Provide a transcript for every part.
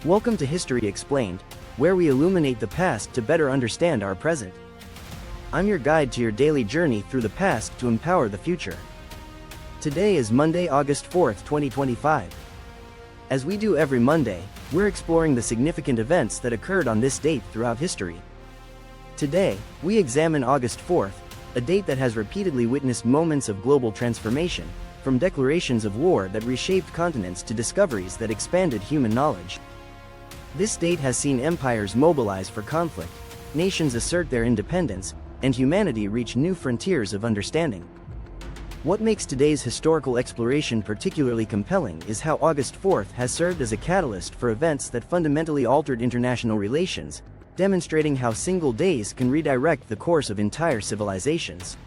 Welcome to History Explained, where we illuminate the past to better understand our present. I'm your guide to your daily journey through the past to empower the future. Today is Monday, August 4th, 2025. As we do every Monday, we're exploring the significant events that occurred on this date throughout history. Today, we examine August 4th, a date that has repeatedly witnessed moments of global transformation, from declarations of war that reshaped continents to discoveries that expanded human knowledge. This date has seen empires mobilize for conflict, nations assert their independence, and humanity reach new frontiers of understanding. What makes today's historical exploration particularly compelling is how August 4th has served as a catalyst for events that fundamentally altered international relations, demonstrating how single days can redirect the course of entire civilizations.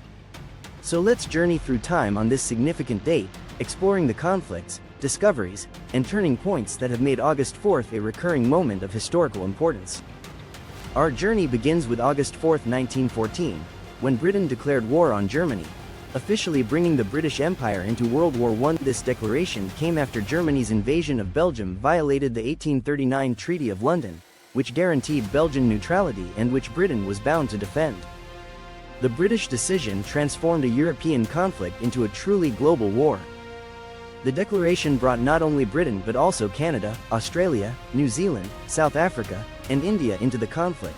So let's journey through time on this significant date, exploring the conflicts, discoveries, and turning points that have made August 4th a recurring moment of historical importance. Our journey begins with August 4th, 1914, when Britain declared war on Germany, officially bringing the British Empire into World War I. This declaration came after Germany's invasion of Belgium violated the 1839 Treaty of London, which guaranteed Belgian neutrality and which Britain was bound to defend. The British decision transformed a European conflict into a truly global war. The declaration brought not only Britain but also Canada, Australia, New Zealand, South Africa, and India into the conflict,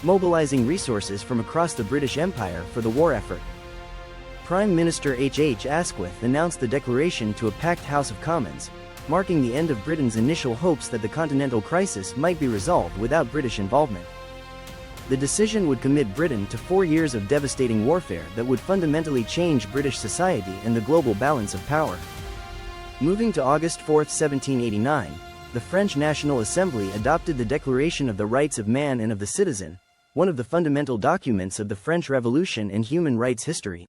mobilizing resources from across the British Empire for the war effort. Prime Minister H. Asquith announced the declaration to a packed House of Commons, marking the end of Britain's initial hopes that the continental crisis might be resolved without British involvement. The decision would commit Britain to 4 years of devastating warfare that would fundamentally change British society and the global balance of power. Moving to August 4, 1789, the French National Assembly adopted the Declaration of the Rights of Man and of the Citizen, one of the fundamental documents of the French Revolution and human rights history.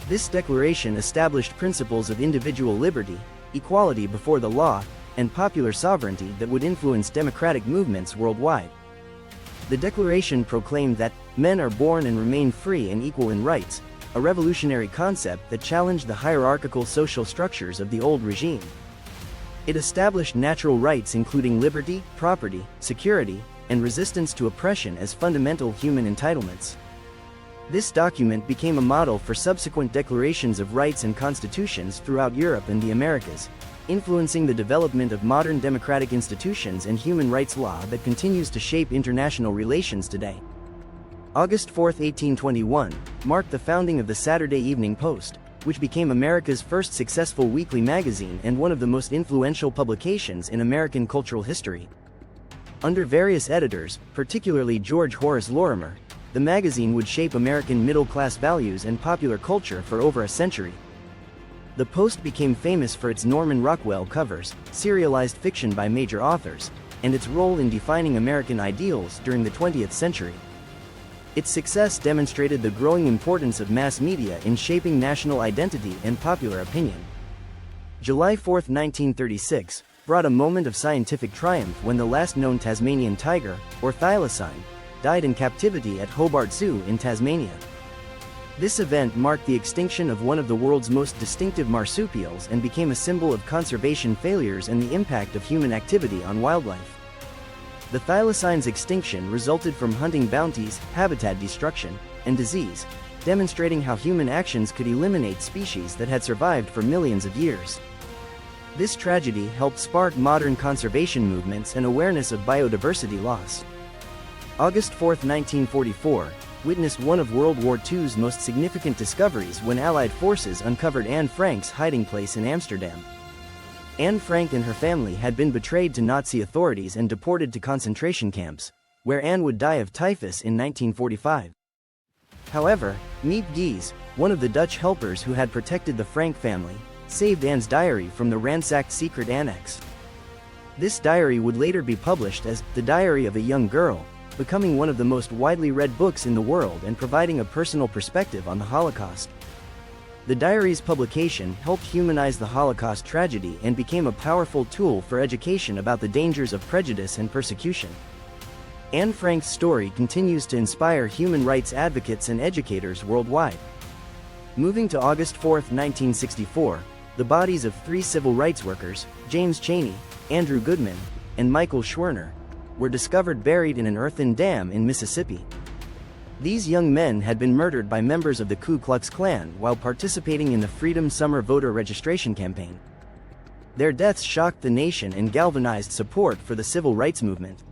This declaration established principles of individual liberty, equality before the law, and popular sovereignty that would influence democratic movements worldwide. The declaration proclaimed that men are born and remain free and equal in rights, a revolutionary concept that challenged the hierarchical social structures of the old regime. It established natural rights including liberty, property, security, and resistance to oppression as fundamental human entitlements. This document became a model for subsequent declarations of rights and constitutions throughout Europe and the Americas, influencing the development of modern democratic institutions and human rights law that continues to shape international relations today. August 4, 1821, marked the founding of the Saturday Evening Post, which became America's first successful weekly magazine and one of the most influential publications in American cultural history. Under various editors, particularly George Horace Lorimer, the magazine would shape American middle-class values and popular culture for over a century. The Post became famous for its Norman Rockwell covers, serialized fiction by major authors, and its role in defining American ideals during the 20th century. Its success demonstrated the growing importance of mass media in shaping national identity and popular opinion. July 4, 1936, brought a moment of scientific triumph when the last known Tasmanian tiger, or thylacine, died in captivity at Hobart Zoo in Tasmania. This event marked the extinction of one of the world's most distinctive marsupials and became a symbol of conservation failures and the impact of human activity on wildlife. The thylacine's extinction resulted from hunting bounties, habitat destruction, and disease, demonstrating how human actions could eliminate species that had survived for millions of years. This tragedy helped spark modern conservation movements and awareness of biodiversity loss. August 4, 1944, witnessed one of World War II's most significant discoveries when Allied forces uncovered Anne Frank's hiding place in Amsterdam. Anne Frank and her family had been betrayed to Nazi authorities and deported to concentration camps, where Anne would die of typhus in 1945. However, Miep Gies, one of the Dutch helpers who had protected the Frank family, saved Anne's diary from the ransacked secret annex. This diary would later be published as The Diary of a Young Girl, becoming one of the most widely read books in the world and providing a personal perspective on the Holocaust. The diary's publication helped humanize the Holocaust tragedy and became a powerful tool for education about the dangers of prejudice and persecution. Anne Frank's story continues to inspire human rights advocates and educators worldwide. Moving to August 4, 1964, the bodies of 3 civil rights workers, James Chaney, Andrew Goodman, and Michael Schwerner, were discovered buried in an earthen dam in Mississippi. These young men had been murdered by members of the Ku Klux Klan while participating in the Freedom Summer voter registration campaign. Their deaths shocked the nation and galvanized support for the civil rights movement.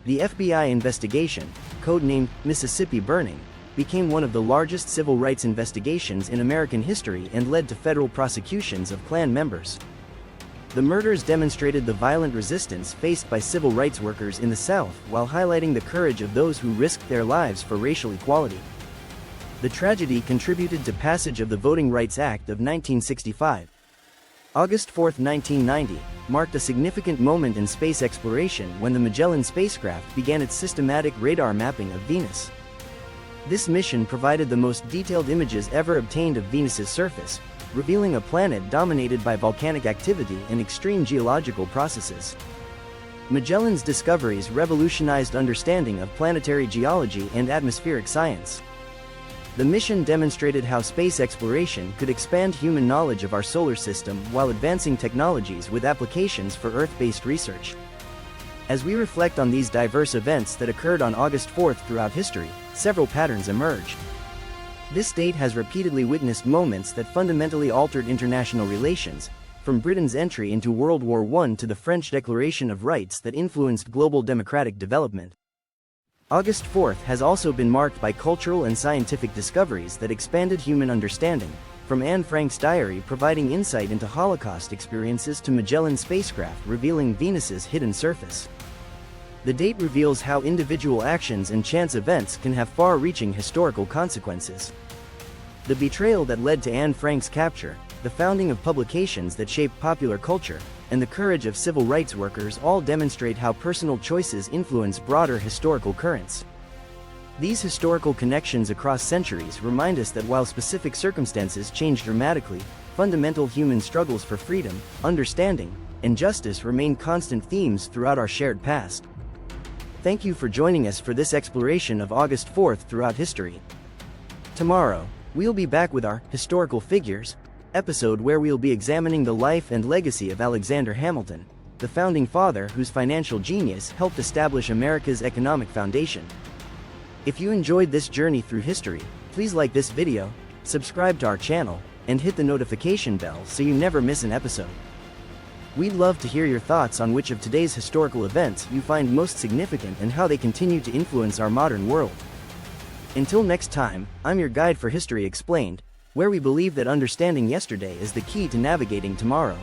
The FBI investigation, codenamed Mississippi Burning, became one of the largest civil rights investigations in American history and led to federal prosecutions of Klan members. The murders demonstrated the violent resistance faced by civil rights workers in the South while highlighting the courage of those who risked their lives for racial equality. The tragedy contributed to passage of the Voting Rights Act of 1965. August 4, 1990, marked a significant moment in space exploration when the Magellan spacecraft began its systematic radar mapping of Venus. This mission provided the most detailed images ever obtained of Venus's surface, revealing a planet dominated by volcanic activity and extreme geological processes. Magellan's discoveries revolutionized understanding of planetary geology and atmospheric science. The mission demonstrated how space exploration could expand human knowledge of our solar system while advancing technologies with applications for Earth-based research. As we reflect on these diverse events that occurred on August 4 throughout history, several patterns emerge. This date has repeatedly witnessed moments that fundamentally altered international relations, from Britain's entry into World War I to the French Declaration of Rights that influenced global democratic development. August 4 has also been marked by cultural and scientific discoveries that expanded human understanding, from Anne Frank's diary providing insight into Holocaust experiences to Magellan spacecraft revealing Venus's hidden surface. The date reveals how individual actions and chance events can have far-reaching historical consequences. The betrayal that led to Anne Frank's capture, the founding of publications that shaped popular culture, and the courage of civil rights workers all demonstrate how personal choices influence broader historical currents. These historical connections across centuries remind us that while specific circumstances change dramatically, fundamental human struggles for freedom, understanding, and justice remain constant themes throughout our shared past. Thank you for joining us for this exploration of August 4 throughout history. Tomorrow, we'll be back with our Historical Figures episode where we'll be examining the life and legacy of Alexander Hamilton, the founding father whose financial genius helped establish America's economic foundation. If you enjoyed this journey through history, please like this video, subscribe to our channel, and hit the notification bell so you never miss an episode. We'd love to hear your thoughts on which of today's historical events you find most significant and how they continue to influence our modern world. Until next time, I'm your guide for History Explained, where we believe that understanding yesterday is the key to navigating tomorrow.